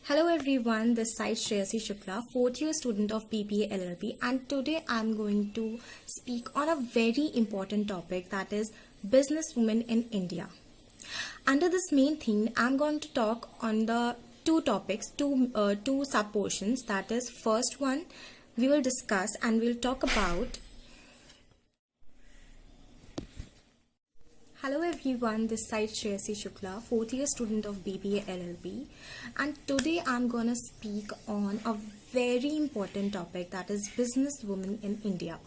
Hello everyone, this side Shreyasi Shukla, fourth year student of BBA LLB, and today I'm going to speak on a very important topic, that is businesswomen in India. Under this main theme, I'm going to talk on the two topics, two sub portions. That is, first one we will discuss and we'll talk about. Hello everyone, this side Shreyasi Shukla, fourth year student of BBA LLB, and today I'm gonna speak on a very important topic, that is businesswomen in India.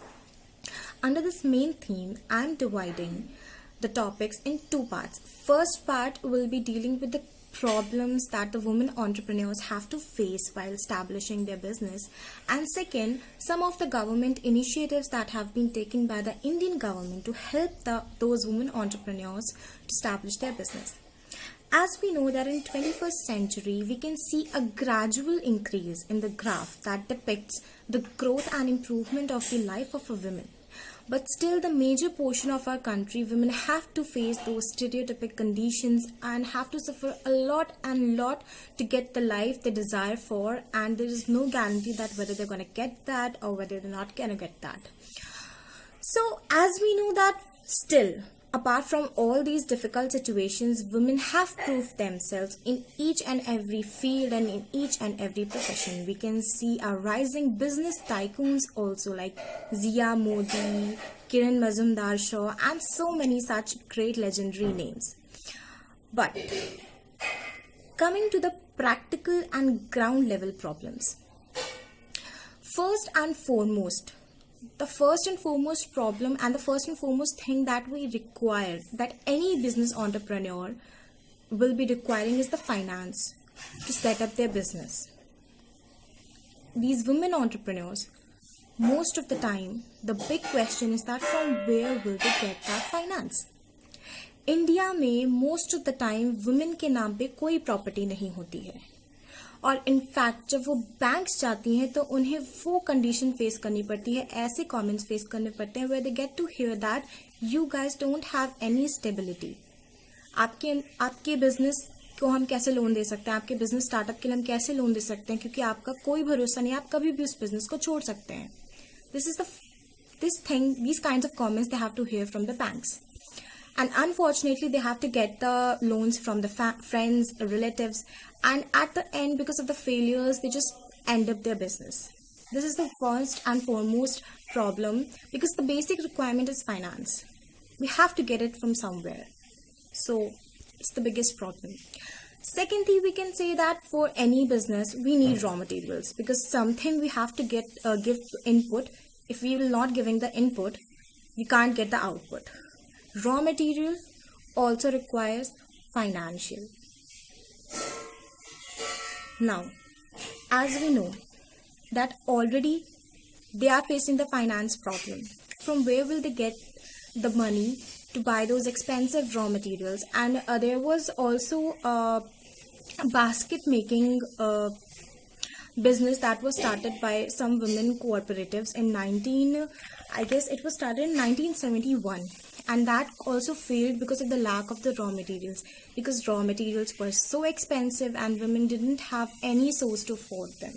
Under this main theme, I'm dividing the topics in two parts. First part will be dealing with the problems that the women entrepreneurs have to face while establishing their business, and second, some of the government initiatives that have been taken by the Indian government to help those women entrepreneurs to establish their business. As we know that in 21st century, we can see a gradual increase in the graph that depicts the growth and improvement of the life of a woman. But still, the major portion of our country, women have to face those stereotypic conditions and have to suffer a lot to get the life they desire for, and there is no guarantee that whether they're going to get that or whether they're not going to get that. So, as we know that still, apart from all these difficult situations, women have proved themselves in each and every field and in each and every profession. We can see our rising business tycoons also, like Zia Modi, Kiran Mazumdar-Shaw, and so many such great legendary names. But coming to the practical and ground level problems. The first and foremost problem and the first and foremost thing that we require, that any business entrepreneur will be requiring, is the finance to set up their business. These women entrepreneurs, most of the time, the big question is that from where will they get that finance? India में most of the time women के नाम पे कोई property नहीं होती है, और in fact जब वो बैंक्स जाती हैं तो उन्हें वो कंडीशन फेस करनी पड़ती है, ऐसे कमेंट्स फेस करने पड़ते हैं where they get to hear that you guys don't have any stability. आपके बिजनेस को हम कैसे लोन दे सकते हैं, आपके बिजनेस स्टार्टअप के लिए हम कैसे लोन दे सकते हैं, क्योंकि आपका कोई भरोसा नहीं, आप कभी भी उस बिजनेस को छोड़ सकते हैं. These kinds of comments they have to hear from the banks. And unfortunately, they have to get the loans from the friends, relatives, and at the end, because of the failures, they just end up their business. This is the first and foremost problem, because the basic requirement is finance. We have to get it from somewhere. So, it's the biggest problem. Secondly, we can say that for any business, we need raw materials, because something we have to give input. If we will not giving the input, we can't get the output. Raw material also requires financial. Now, as we know that already they are facing the finance problem, from where will they get the money to buy those expensive raw materials? And there was also a basket making business that was started by some women cooperatives in 1971, and that also failed because of the lack of the raw materials, because raw materials were so expensive and women didn't have any source to afford them.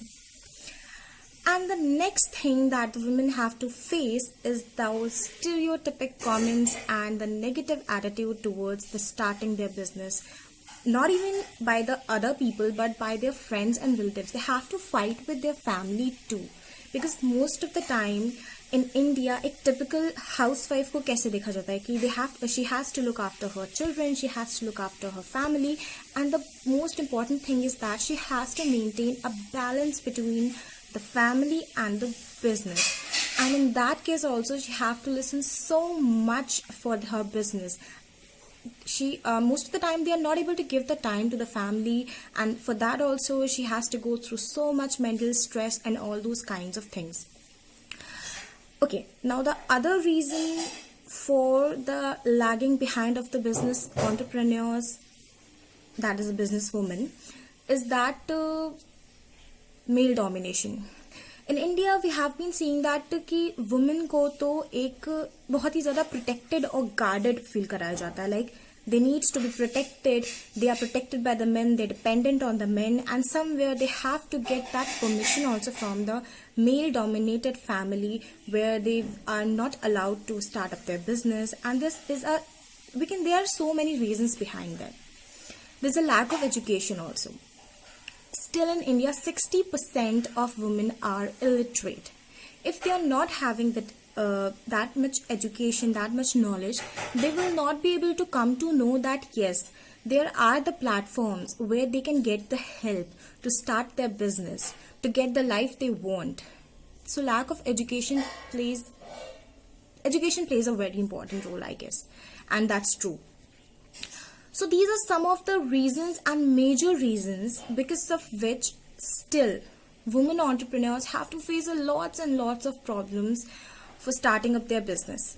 And the next thing that women have to face is those stereotypic comments and the negative attitude towards the starting their business, not even by the other people but by their friends and relatives. They have to fight with their family too, because most of the time in India, एक typical housewife को कैसे देखा जाता है कि she has to look after her children, she has to look after her family, and the most important thing is that she has to maintain a balance between the family and the business. And in that case also, she have to listen so much for her business. She most of the time they are not able to give the time to the family, and for that also she has to go through so much mental stress and all those kinds of things. Okay, now the other reason for the lagging behind of the business entrepreneurs, that is a businesswoman, is that male domination. In India, we have been seeing that कि women को तो एक बहुत ही ज़्यादा protected और guarded feel कराया जाता है. Like they needs to be protected. They are protected by the men, they're dependent on the men, and somewhere they have to get that permission also from the male dominated family, where they are not allowed to start up their business. And this is a there are so many reasons behind that. There's a lack of education also. Still in India, 60% of women are illiterate. If they are not having that much education, that much knowledge, they will not be able to come to know that yes, there are the platforms where they can get the help to start their business, to get the life they want. So lack of education plays a very important role, I guess, and that's true. So these are some of the reasons and major reasons because of which still women entrepreneurs have to face a lots and lots of problems for starting up their business.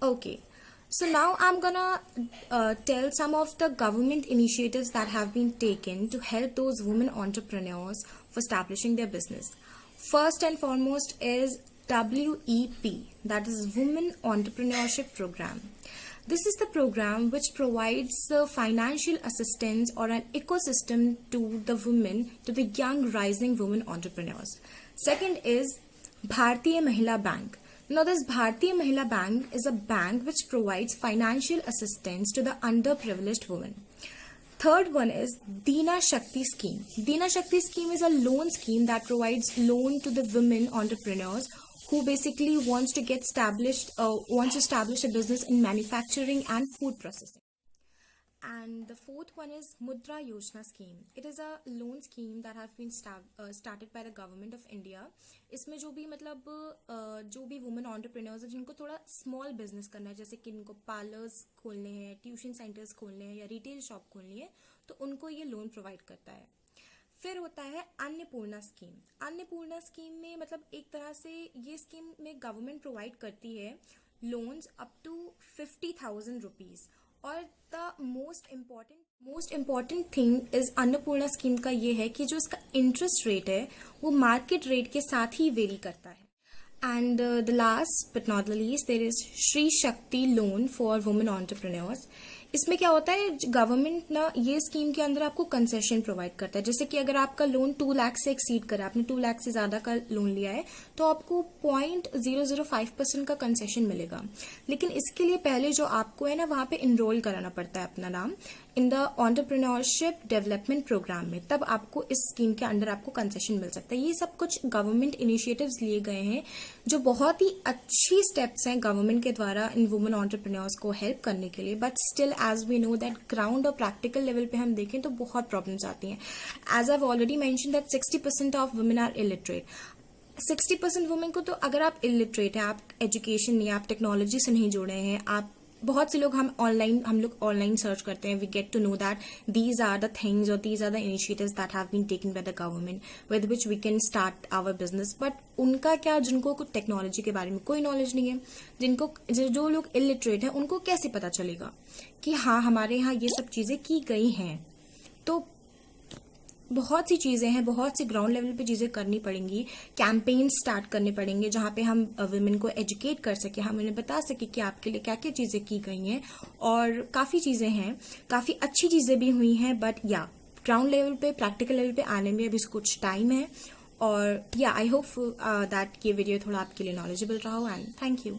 Okay, so now I'm gonna tell some of the government initiatives that have been taken to help those women entrepreneurs for establishing their business. First and foremost is WEP, that is Women Entrepreneurship Program. This is the program which provides financial assistance or an ecosystem to the women, to the young rising women entrepreneurs. Second is Bhartiya Mahila Bank. Now this Bhartiya Mahila Bank is a bank which provides financial assistance to the underprivileged women. Third one is Dina Shakti Scheme. Dina Shakti Scheme is a loan scheme that provides loan to the women entrepreneurs who basically wants to establish a business in manufacturing and food processing. And the fourth one is Mudra Yojana scheme. It is a loan scheme that has been started by the government of India. इसमें जो भी women entrepreneurs हैं जिनको थोड़ा small business करना है, जैसे कि इनको parlors खोलने हैं, tuition centers खोलने हैं या retail shop खोलनी है, तो उनको ये loan provide करता है. फिर होता है अन्नपूर्णा स्कीम. अन्नपूर्णा स्कीम में मतलब एक तरह से ये स्कीम में गवर्नमेंट प्रोवाइड करती है लोन्स अप टू 50,000 रुपीज. और the most important thing is Annapurna scheme का ये है कि जो इसका इंटरेस्ट रेट है वो मार्केट रेट के साथ ही वेरी करता है. And the last but not the least there is Shri Shakti loan for women entrepreneurs. इसमें क्या होता है, गवर्नमेंट ना ये स्कीम के अंदर आपको कंसेशन प्रोवाइड करता है. जैसे कि अगर आपका लोन 2 लाख से एक्सीड करा, आपने 2 लाख से ज्यादा का लोन लिया है, तो आपको 0.005% का कंसेशन मिलेगा. लेकिन इसके लिए पहले जो आपको है ना वहां पे इनरोल कराना पड़ता है अपना नाम in the entrepreneurship development programme में, तब आपको इस स्कीम के अंदर आपको कंसेशन मिल सकता है. ये सब कुछ गवर्नमेंट इनिशिएटिव्स लिए गए हैं जो बहुत ही अच्छी स्टेप्स हैं गवर्नमेंट के द्वारा इन वुमेन एंटरप्रेन्योर्स को हेल्प करने के लिए. But still as we know that ground और प्रैक्टिकल लेवल पे हम देखें तो बहुत प्रॉब्लम्स आती हैं. As I already mention that 60% of women are illiterate. 60% women को तो अगर आप इलिटरेट हैं, आप एजुकेशन नहीं, आप टेक्नोलॉजी से नहीं जुड़े हैं, आप बहुत से लोग हम लोग ऑनलाइन सर्च करते हैं, we get to know that these are the things और these are the initiatives that have been taken by the government with which we can start our business. But उनका क्या, जिनको टेक्नोलॉजी के बारे में कोई नॉलेज नहीं है, जो लोग इलिटरेट हैं, उनको कैसे पता चलेगा कि हाँ हमारे यहाँ ये सब चीजें की गई हैं. तो बहुत सी चीजें हैं, बहुत सी ग्राउंड लेवल पे चीजें करनी पड़ेंगी. कैंपेन स्टार्ट करने पड़ेंगे जहां पे हम वुमेन को एजुकेट कर सके, हम उन्हें बता सके कि आपके लिए क्या क्या चीजें की गई हैं. और काफी चीजें हैं, काफी अच्छी चीजें भी हुई हैं. बट या ग्राउंड लेवल पे, प्रैक्टिकल लेवल पे आने में अभी कुछ टाइम है. और या आई होप दैट ये वीडियो थोड़ा आपके लिए नॉलेजेबल रहा हो. And thank you.